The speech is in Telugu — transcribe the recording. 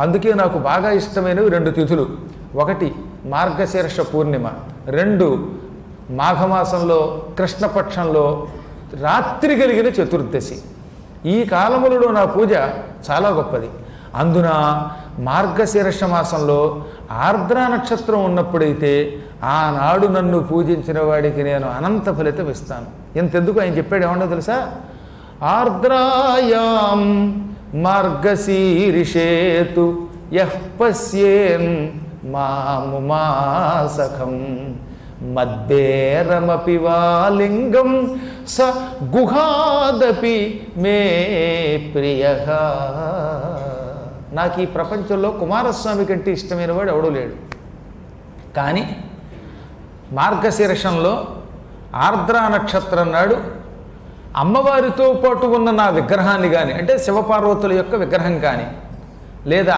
అందుకే నాకు బాగా ఇష్టమైనవి 2 తిథులు. ఒకటి మార్గశీర్ష పూర్ణిమ, 2 మాఘమాసంలో కృష్ణపక్షంలో రాత్రి కలిగిన చతుర్దశి. ఈ కాలములలో నా పూజ చాలా గొప్పది. అందున మార్గశీర్ష మాసంలో ఆర్ద్రా నక్షత్రం ఉన్నప్పుడైతే ఆనాడు నన్ను పూజించిన వాడికి నేను అనంత ఫలితం ఇస్తాను. ఇంతెందుకు ఆయన చెప్పాడు, ఏమన్నా తెలుసా? ఆర్ద్రాయాం మార్గశీర్షేతు యః పశ్యేన్ మాముమాసఖం మద్బేరమపి వాలింగం స గుహాదపి మే ప్రియః. నాకు ఈ ప్రపంచంలో కుమారస్వామి కంటే ఇష్టమైన వాడు ఎవడూ లేడు. కానీ మార్గశీర్షంలో ఆర్ద్రా నక్షత్రం నాడు అమ్మవారితో పాటు ఉన్న నా విగ్రహాన్ని కానీ, అంటే శివపార్వతుల యొక్క విగ్రహం కానీ, లేదా